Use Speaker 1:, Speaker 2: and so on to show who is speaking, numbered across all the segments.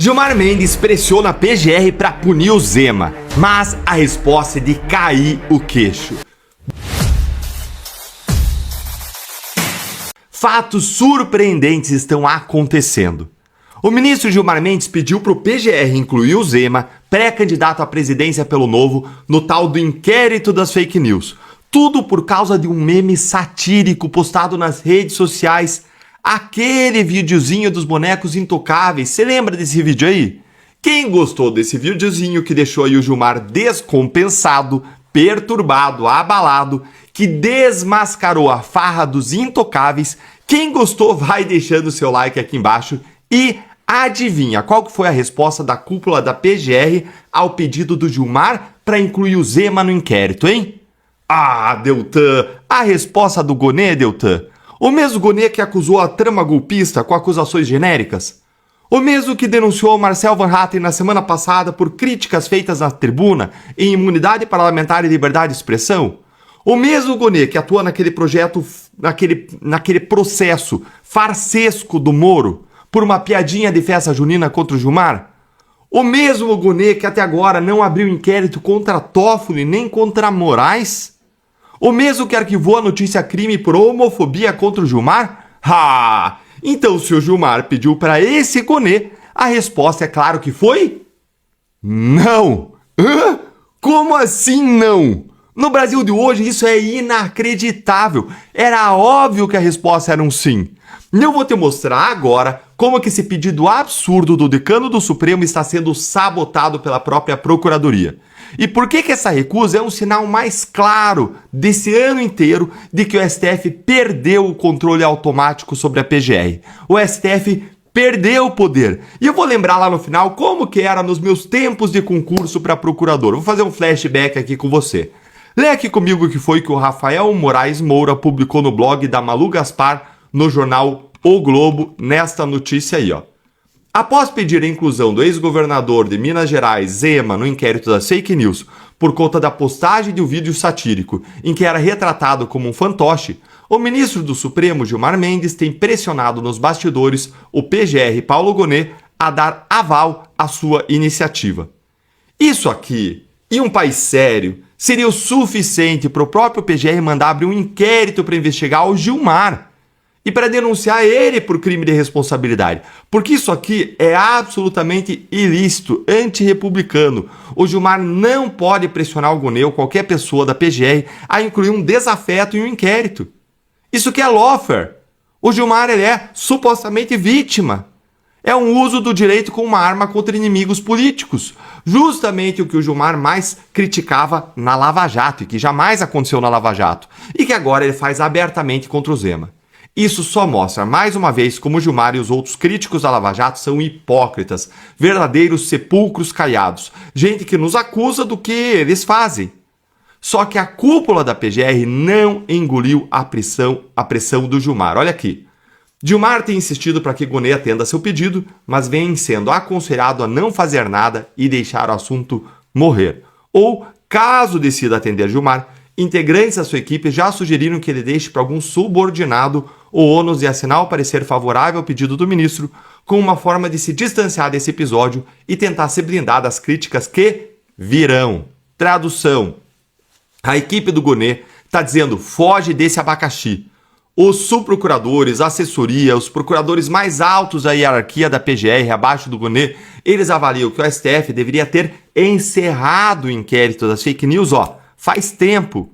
Speaker 1: Gilmar Mendes pressiona a PGR para punir o Zema, mas a resposta é de cair o queixo. Fatos surpreendentes estão acontecendo. O ministro Gilmar Mendes pediu para o PGR incluir o Zema, pré-candidato à presidência pelo Novo, no tal do inquérito das fake news. Tudo por causa de um meme satírico postado nas redes sociais. Aquele videozinho dos bonecos intocáveis. Você lembra desse vídeo aí? Quem gostou desse videozinho que deixou aí o Gilmar descompensado, perturbado, abalado, que desmascarou a farra dos intocáveis, quem gostou vai deixando o seu like aqui embaixo e adivinha qual que foi a resposta da cúpula da PGR ao pedido do Gilmar para incluir o Zema no inquérito, hein? Ah, Deltan, a resposta do Gonê, Deltan. O mesmo Gonê que acusou a trama golpista com acusações genéricas? O mesmo que denunciou o Marcel Van Hatten na semana passada por críticas feitas na tribuna em imunidade parlamentar e liberdade de expressão? O mesmo Gonê que atua naquele projeto, naquele processo farsesco do Moro por uma piadinha de festa junina contra o Gilmar? O mesmo Gonê que até agora não abriu inquérito contra Toffoli nem contra Moraes? O mesmo que arquivou a notícia crime por homofobia contra o Gilmar? Ah! Então, se o Gilmar pediu para esse Gonê, a resposta é claro que foi... não! Hã? Como assim não? No Brasil de hoje isso é inacreditável. Era óbvio que a resposta era um sim. E eu vou te mostrar agora como que esse pedido absurdo do decano do Supremo está sendo sabotado pela própria Procuradoria. E por que essa recusa é um sinal mais claro desse ano inteiro de que o STF perdeu o controle automático sobre a PGR. O STF perdeu o poder. E eu vou lembrar lá no final como que era nos meus tempos de concurso para procurador. Vou fazer um flashback aqui com você. Lê aqui comigo o que foi que o Rafael Moraes Moura publicou no blog da Malu Gaspar no jornal O Globo, nesta notícia aí, ó. Após pedir a inclusão do ex-governador de Minas Gerais, Zema, no inquérito das fake news, por conta da postagem de um vídeo satírico em que era retratado como um fantoche, o ministro do Supremo, Gilmar Mendes, tem pressionado nos bastidores o PGR Paulo Gonê a dar aval à sua iniciativa. Isso aqui, em um país sério, seria o suficiente para o próprio PGR mandar abrir um inquérito para investigar o Gilmar e para denunciar ele por crime de responsabilidade. Porque isso aqui é absolutamente ilícito, antirrepublicano. O Gilmar não pode pressionar o Gonê ou qualquer pessoa da PGR a incluir um desafeto em um inquérito. Isso que é lawfare. O Gilmar ele é supostamente vítima. É um uso do direito como uma arma contra inimigos políticos. Justamente o que o Gilmar mais criticava na Lava Jato, e que jamais aconteceu na Lava Jato, e que agora ele faz abertamente contra o Zema. Isso só mostra, mais uma vez, como o Gilmar e os outros críticos da Lava Jato são hipócritas, verdadeiros sepulcros caiados, gente que nos acusa do que eles fazem. Só que a cúpula da PGR não engoliu a pressão do Gilmar. Olha aqui. Gilmar tem insistido para que Gonê atenda seu pedido, mas vem sendo aconselhado a não fazer nada e deixar o assunto morrer. Ou, caso decida atender Gilmar, integrantes da sua equipe já sugeriram que ele deixe para algum subordinado o ônus de assinar o parecer favorável ao pedido do ministro, como uma forma de se distanciar desse episódio e tentar se blindar das críticas que virão. Tradução. A equipe do Gonê está dizendo, foge desse abacaxi. Os subprocuradores, a assessoria, os procuradores mais altos da hierarquia da PGR, abaixo do Gonê, eles avaliam que o STF deveria ter encerrado o inquérito das fake news, faz tempo.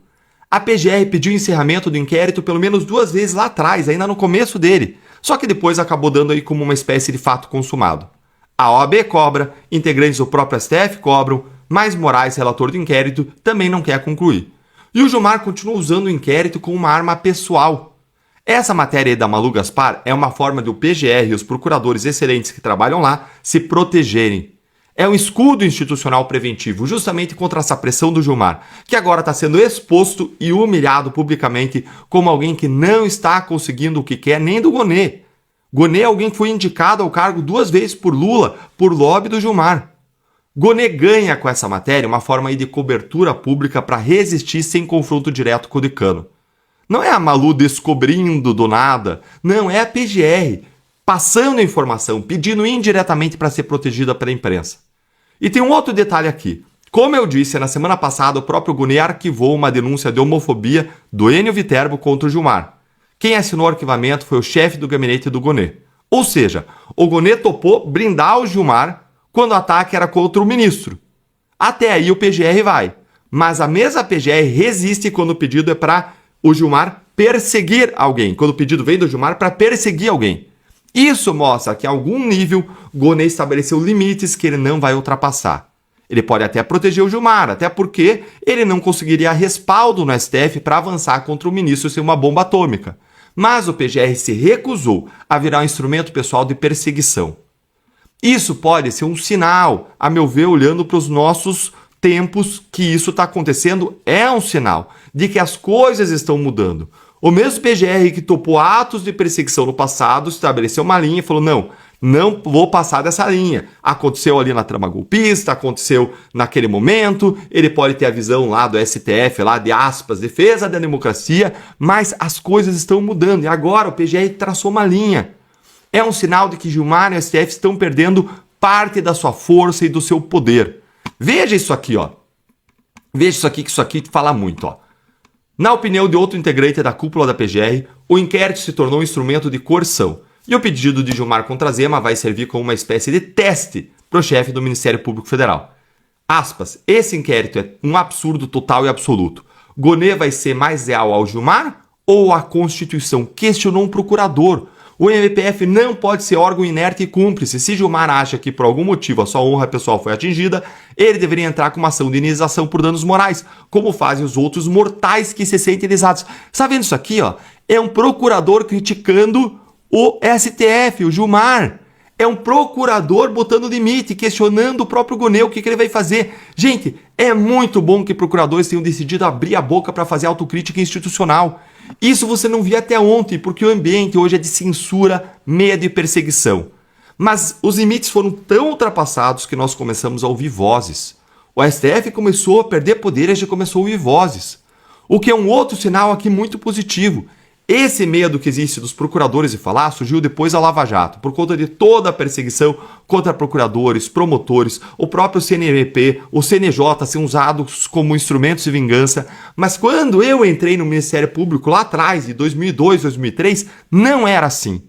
Speaker 1: A PGR pediu o encerramento do inquérito pelo menos 2 vezes lá atrás, ainda no começo dele. Só que depois acabou dando aí como uma espécie de fato consumado. A OAB cobra, integrantes do próprio STF cobram, mas Moraes, relator do inquérito, também não quer concluir. E o Gilmar continua usando o inquérito como uma arma pessoal. Essa matéria aí da Malu Gaspar é uma forma do PGR e os procuradores excelentes que trabalham lá se protegerem. É um escudo institucional preventivo, justamente contra essa pressão do Gilmar, que agora está sendo exposto e humilhado publicamente como alguém que não está conseguindo o que quer nem do Gonê. Gonê é alguém que foi indicado ao cargo 2 vezes por Lula, por lobby do Gilmar. Gonê ganha com essa matéria uma forma aí de cobertura pública para resistir sem confronto direto com o decano. Não é a Malu descobrindo do nada, não, é a PGR. passando a informação, pedindo indiretamente para ser protegida pela imprensa. E tem um outro detalhe aqui. Como eu disse, na semana passada o próprio Gunê arquivou uma denúncia de homofobia do Enio Viterbo contra o Gilmar. Quem assinou o arquivamento foi o chefe do gabinete do Gunê. Ou seja, o Gunê topou brindar o Gilmar quando o ataque era contra o ministro. Até aí o PGR vai. Mas a mesma PGR resiste quando o pedido é para o Gilmar perseguir alguém. Quando o pedido vem do Gilmar para perseguir alguém. Isso mostra que, a algum nível, Gunê estabeleceu limites que ele não vai ultrapassar. Ele pode até proteger o Gilmar, até porque ele não conseguiria respaldo no STF para avançar contra o ministro sem uma bomba atômica. Mas o PGR se recusou a virar um instrumento pessoal de perseguição. Isso pode ser um sinal, a meu ver, olhando para os nossos tempos, que isso está acontecendo, é um sinal de que as coisas estão mudando. O mesmo PGR que topou atos de perseguição no passado estabeleceu uma linha e falou: não vou passar dessa linha. Aconteceu ali na trama golpista, aconteceu naquele momento, ele pode ter a visão lá do STF, lá de aspas, defesa da democracia, mas as coisas estão mudando e agora o PGR traçou uma linha. É um sinal de que Gilmar e o STF estão perdendo parte da sua força e do seu poder. Veja isso aqui, ó. Veja isso aqui, que isso aqui fala muito, ó. Na opinião de outro integrante da cúpula da PGR, o inquérito se tornou um instrumento de coerção. E o pedido de Gilmar contra Zema vai servir como uma espécie de teste para o chefe do Ministério Público Federal. Aspas, esse inquérito é um absurdo total e absoluto. Gunê vai ser mais leal ao Gilmar ou à Constituição? Questionou um procurador. O MPF não pode ser órgão inerte e cúmplice. Se Gilmar acha que por algum motivo a sua honra pessoal foi atingida, ele deveria entrar com uma ação de indenização por danos morais, como fazem os outros mortais que se sentem lesados. Está vendo isso aqui, ó? É um procurador criticando o STF, o Gilmar. É um procurador botando limite, questionando o próprio Gunê, o que ele vai fazer. Gente, é muito bom que procuradores tenham decidido abrir a boca para fazer autocrítica institucional. Isso você não via até ontem, porque o ambiente hoje é de censura, medo e perseguição. Mas os limites foram tão ultrapassados que nós começamos a ouvir vozes. O STF começou a perder poder e a gente começou a ouvir vozes. O que é um outro sinal aqui muito positivo. Esse medo que existe dos procuradores de falar surgiu depois da Lava Jato, por conta de toda a perseguição contra procuradores, promotores, o próprio CNMP, o CNJ sendo usados como instrumentos de vingança. Mas quando eu entrei no Ministério Público lá atrás, de 2002, 2003, não era assim.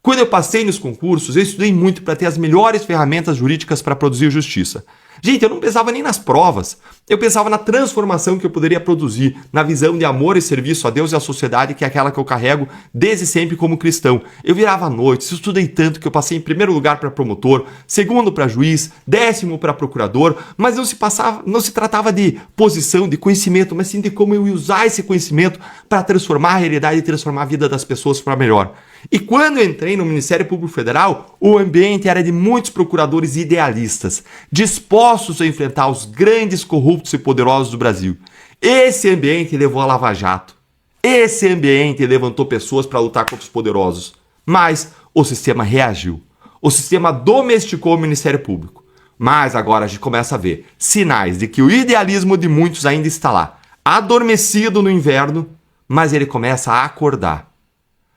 Speaker 1: Quando eu passei nos concursos, eu estudei muito para ter as melhores ferramentas jurídicas para produzir justiça. Gente, eu não pensava nem nas provas. Eu pensava na transformação que eu poderia produzir, na visão de amor e serviço a Deus e à sociedade, que é aquela que eu carrego desde sempre como cristão. Eu virava à noite, estudei tanto que eu passei em primeiro lugar para promotor, segundo para juiz, 10º para procurador, mas não se tratava de posição, de conhecimento, mas sim de como eu ia usar esse conhecimento para transformar a realidade e transformar a vida das pessoas para melhor. E quando eu entrei no Ministério Público Federal, o ambiente era de muitos procuradores idealistas, dispostos a enfrentar os grandes corruptos e poderosos do Brasil. Esse ambiente levou a Lava Jato. Esse ambiente levantou pessoas para lutar contra os poderosos. Mas o sistema reagiu. O sistema domesticou o Ministério Público. Mas agora a gente começa a ver sinais de que o idealismo de muitos ainda está lá, adormecido no inverno, mas ele começa a acordar.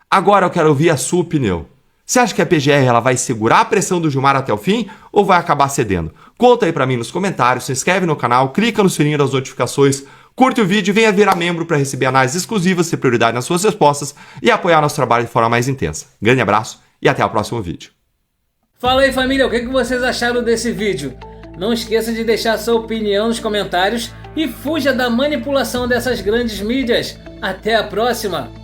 Speaker 1: Agora eu quero ouvir a sua opinião. Você acha que a PGR ela vai segurar a pressão do Gilmar até o fim ou vai acabar cedendo? Conta aí pra mim nos comentários, se inscreve no canal, clica no sininho das notificações, curte o vídeo e venha virar membro para receber análises exclusivas, ter prioridade nas suas respostas e apoiar nosso trabalho de forma mais intensa. Grande abraço e até o próximo vídeo.
Speaker 2: Fala aí família, o que vocês acharam desse vídeo? Não esqueça de deixar sua opinião nos comentários e fuja da manipulação dessas grandes mídias. Até a próxima!